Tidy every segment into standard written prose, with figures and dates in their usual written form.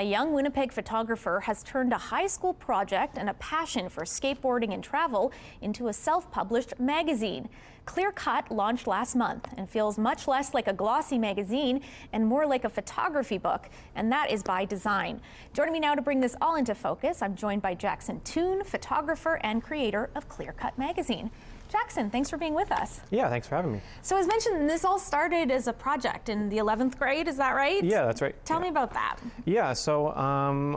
A young Winnipeg photographer has turned a high school project and a passion for skateboarding and travel into a self-published magazine. Clearcut launched last month and feels much less like a glossy magazine and more like a photography book, and that is by design. Joining me now to bring this all into focus, I'm joined by Jackson Toone, photographer and creator of Clearcut Magazine. Jackson, thanks for being with us. Yeah, thanks for having me. So as mentioned, this all started as a project in the 11th grade, is that right? Yeah, that's right. Tell me about that. Yeah, so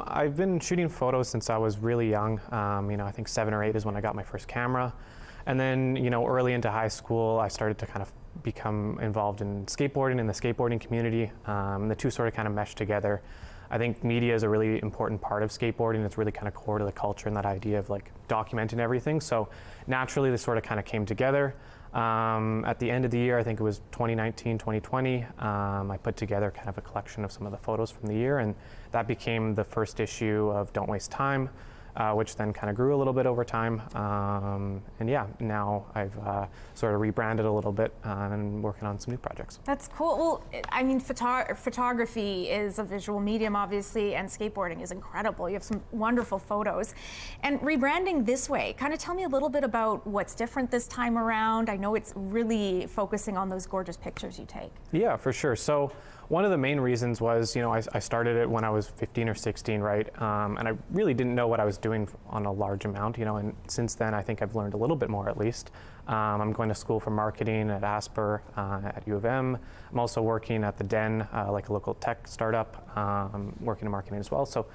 I've been shooting photos since I was really young. I think 7 or 8 is when I got my first camera. And then, early into high school, I started to kind of become involved in skateboarding, in the skateboarding community. The two sort of kind of meshed together. I think media is a really important part of skateboarding. It's really kind of core to the culture and that idea of like documenting everything. So naturally, this sort of kind of came together. At the end of the year, I think it was 2019, 2020, I put together kind of a collection of some of the photos from the year, and that became the first issue of Don't Waste Time, which then kind of grew a little bit over time. And yeah, now I've sort of rebranded a little bit and working on some new projects. That's cool. Well, I mean, photography is a visual medium, obviously, and skateboarding is incredible. You have some wonderful photos. And rebranding this way, kind of tell me a little bit about what's different this time around. I know it's really focusing on those gorgeous pictures you take. Yeah, for sure. So one of the main reasons was, I started it when I was 15 or 16, right? And I really didn't know what I was doing on a large amount, and since then I think I've learned a little bit more at least. I'm going to school for marketing at Asper at U of M. I'm also working at the Den, like a local tech startup, working in marketing as well. So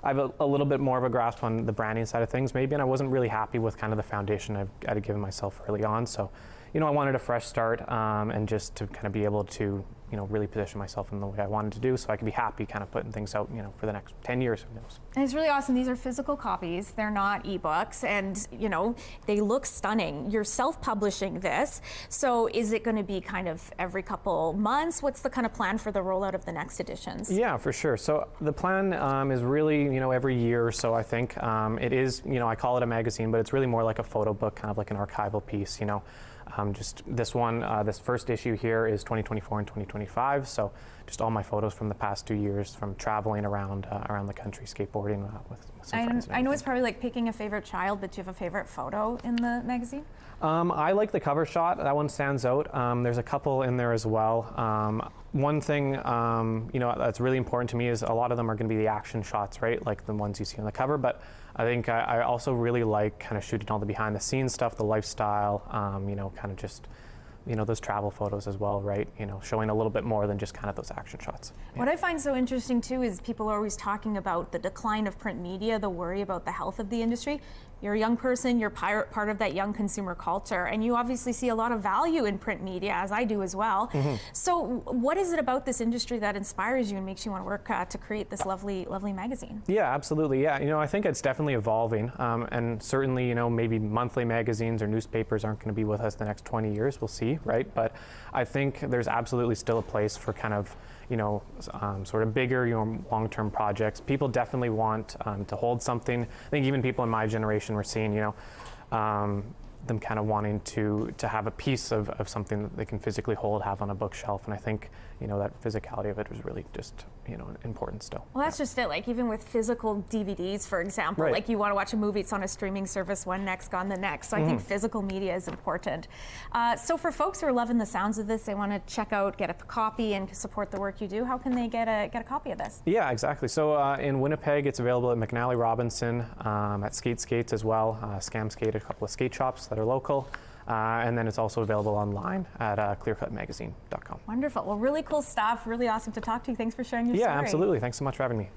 I have a little bit more of a grasp on the branding side of things maybe, and I wasn't really happy with kind of the foundation I'd given myself early on. So, I wanted a fresh start and just to kind of be able to, really position myself in the way I wanted to do so I could be happy kind of putting things out, for the next 10 years, who knows. And it's really awesome. These are physical copies. They're not ebooks, and, they look stunning. You're self-publishing this, so is it going to be kind of every couple months? What's the kind of plan for the rollout of the next editions? Yeah, for sure. So the plan is really, every year or so, I think. It is, I call it a magazine, but it's really more like a photo book, kind of like an archival piece, just this one, this first issue here is 2024 and 2025. So just all my photos from the past 2 years from traveling around the country skateboarding with some friends. I know it's probably like picking a favorite child, but do you have a favorite photo in the magazine? I like the cover shot. That one stands out. There's a couple in there as well. One thing, that's really important to me is a lot of them are going to be the action shots, right? Like the ones you see on the cover. But I think I also really like kind of shooting all the behind the scenes stuff, the lifestyle, kind of just, those travel photos as well, right? Showing a little bit more than just kind of those action shots. Yeah. What I find so interesting too is people are always talking about the decline of print media, the worry about the health of the industry. You're a young person, you're part of that young consumer culture, and you obviously see a lot of value in print media, as I do as well. Mm-hmm. So what is it about this industry that inspires you and makes you want to work to create this lovely, lovely magazine? Yeah, absolutely. Yeah, I think it's definitely evolving, and certainly, maybe monthly magazines or newspapers aren't going to be with us the next 20 years. We'll see, right? But I think there's absolutely still a place for kind of sort of bigger, long-term projects. People definitely want to hold something. I think even people in my generation were seeing, them kind of wanting to have a piece of something that they can physically hold, have on a bookshelf. And I think, that physicality of it was really just, important still. Well, that's just it. Like even with physical DVDs, for example, right. Like you want to watch a movie, it's on a streaming service, one next, gone the next. So I think physical media is important. So for folks who are loving the sounds of this, they want to check out, get a copy and support the work you do. How can they get a copy of this? Yeah, exactly. So in Winnipeg, it's available at McNally Robinson, at Skates as well, Scam Skate, a couple of skate shops that are local. And then it's also available online at clearcutmagazine.com. Wonderful. Well, really cool stuff. Really awesome to talk to you. Thanks for sharing your story. Yeah, absolutely. Thanks so much for having me.